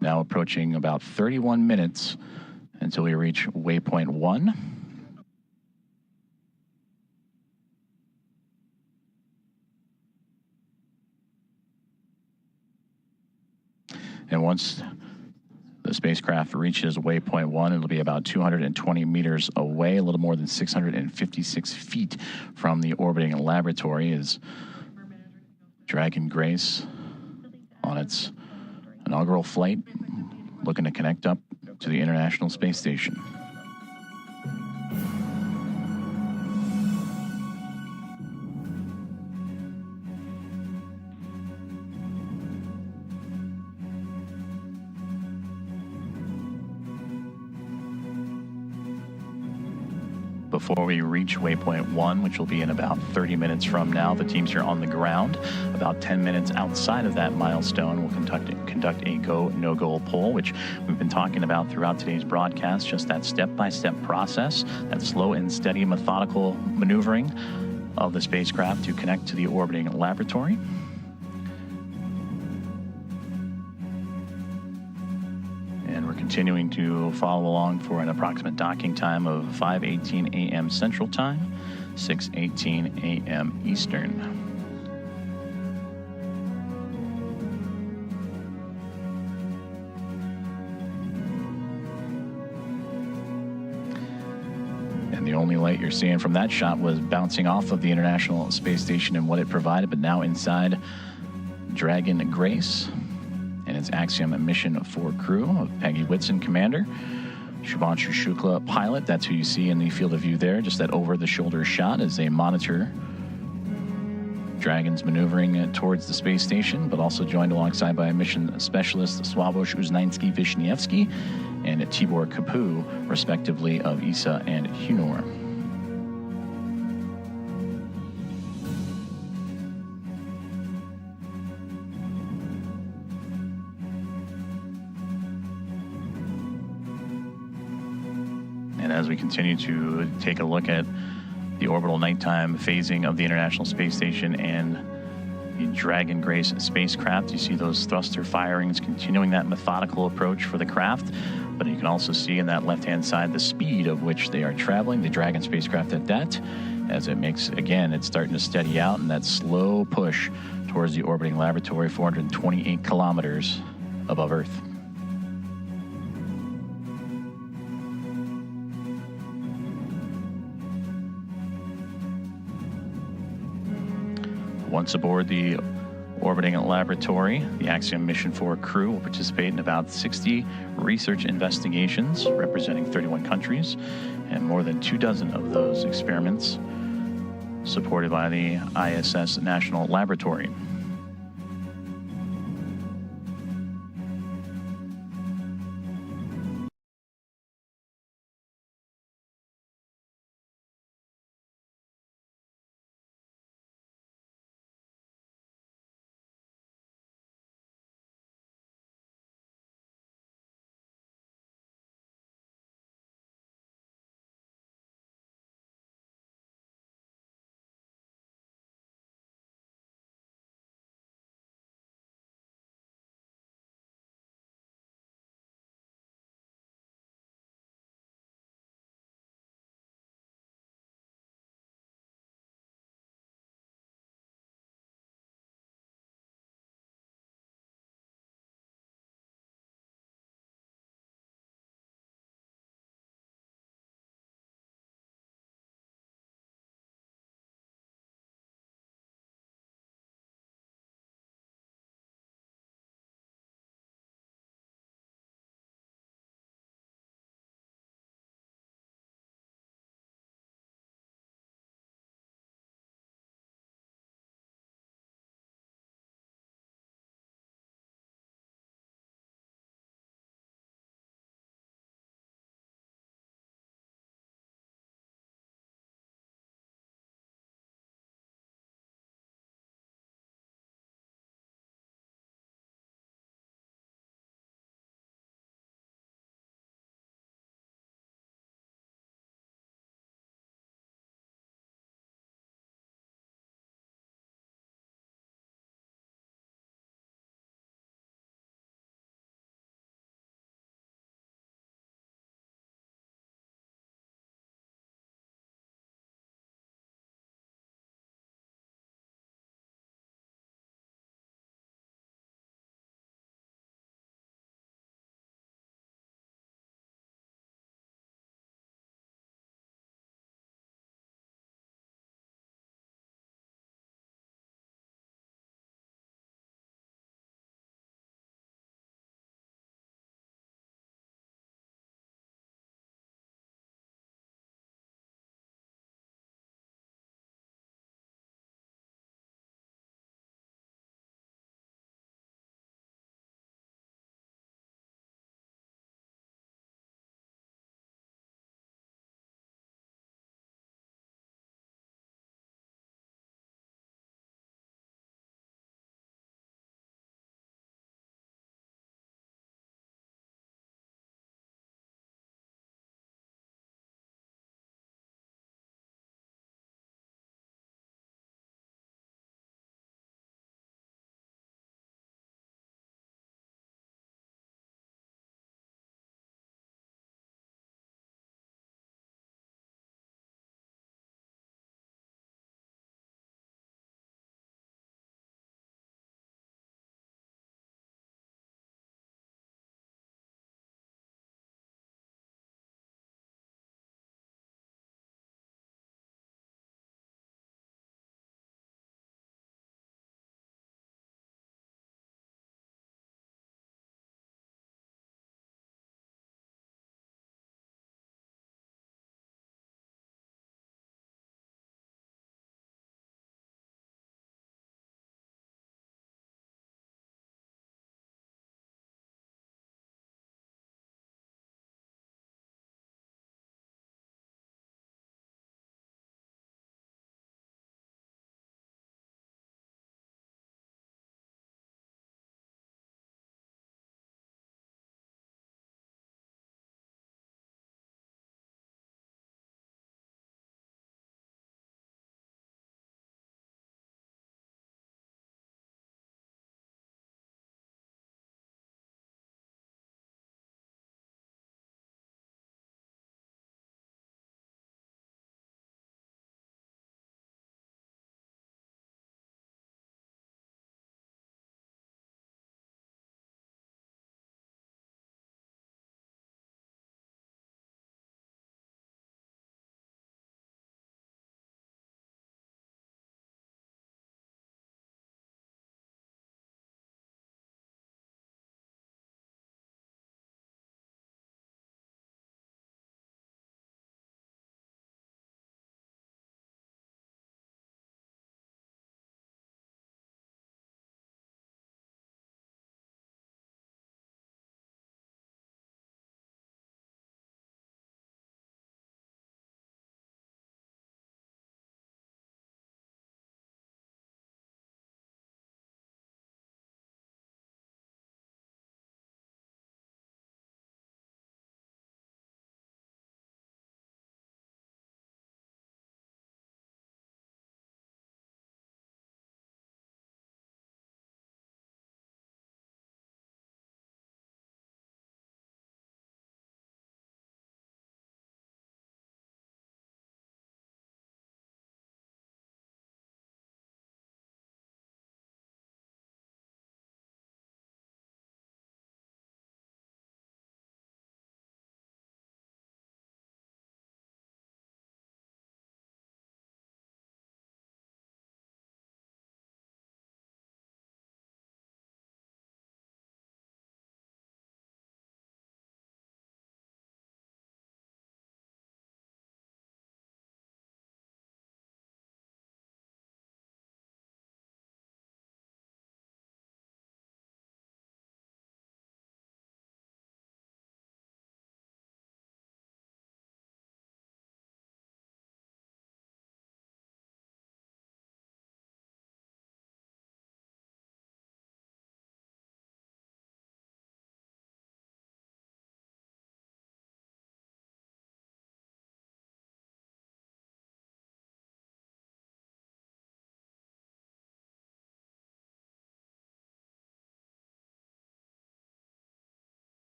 Now approaching about 31 minutes until we reach waypoint 1. And once the spacecraft reaches waypoint 1, it'll be about 220 meters away, a little more than 656 feet from the orbiting laboratory, as Dragon Grace on its inaugural flight, looking to connect up to the International Space Station. Before we reach waypoint 1, which will be in about 30 minutes from now, the teams here on the ground, about 10 minutes outside of that milestone, will conduct a go, no-go poll, which we've been talking about throughout today's broadcast, just that step-by-step process, that slow and steady methodical maneuvering of the spacecraft to connect to the orbiting laboratory. And we're continuing to follow along for an approximate docking time of 5:18 a.m. Central Time, 6:18 a.m. Eastern. And the only light you're seeing from that shot was bouncing off of the International Space Station and what it provided, but now inside Dragon Grace and its Axiom Mission 4 crew of Peggy Whitson, commander, Shubhanshu Shukla, pilot. That's who you see in the field of view there, just that over-the-shoulder shot as they monitor Dragon's maneuvering towards the space station, but also joined alongside by mission specialist Sławosz Uznański-Wiśniewski and Tibor Kapu, respectively, of ESA and HUNOR. And as we continue to take a look at the orbital nighttime phasing of the International Space Station and the Dragon Grace spacecraft, you see those thruster firings continuing that methodical approach for the craft, but you can also see in that left-hand side the speed of which they are traveling, the Dragon spacecraft at that, as it makes, again, it's starting to steady out and that slow push towards the orbiting laboratory, 428 kilometers above Earth. Once aboard the orbiting laboratory, the Axiom Mission 4 crew will participate in about 60 research investigations representing 31 countries, and more than 24 of those experiments supported by the ISS National Laboratory.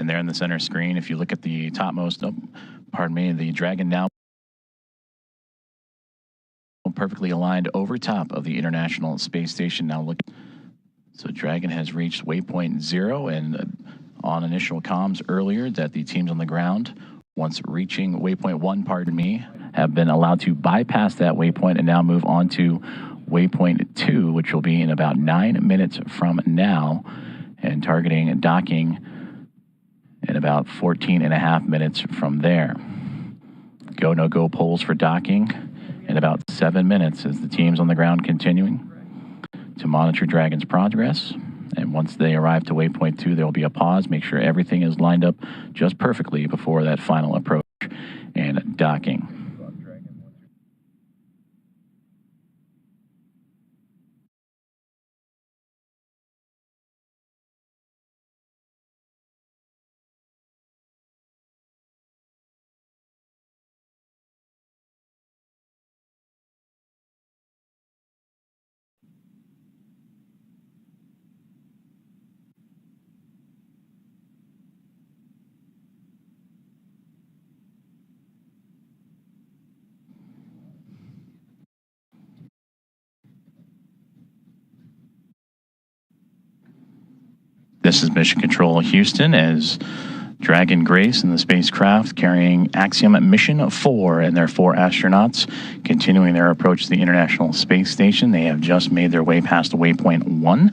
And there in the center screen, if you look at the topmost, the Dragon now perfectly aligned over top of the International Space Station. Now look, so Dragon has reached waypoint 0, and on initial comms earlier that the teams on the ground, once reaching waypoint 1, have been allowed to bypass that waypoint and now move on to waypoint 2, which will be in about 9 minutes from now, and targeting docking in about 14.5 minutes from there. Go, no-go polls for docking in about 7 minutes as the teams on the ground continuing to monitor Dragon's progress. And once they arrive to waypoint 2, there will be a pause, make sure everything is lined up just perfectly before that final approach and docking. This is Mission Control Houston as Dragon Grace and the spacecraft carrying Axiom Mission 4 and their 4 astronauts continuing their approach to the International Space Station. They have just made their way past waypoint 1,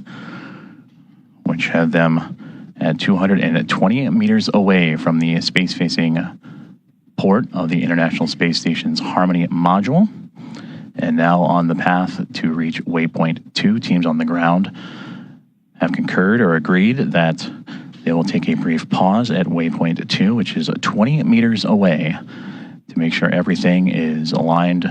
which had them at 220 meters away from the space-facing port of the International Space Station's Harmony module. And now on the path to reach waypoint 2, teams on the ground have concurred or agreed that they will take a brief pause at waypoint 2, which is 20 meters away, to make sure everything is aligned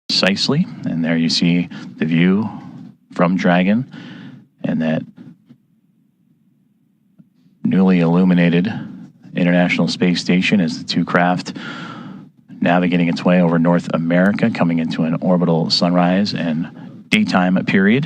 precisely. And there you see the view from Dragon and that newly illuminated International Space Station as the 2 craft navigating its way over North America, coming into an orbital sunrise and daytime period.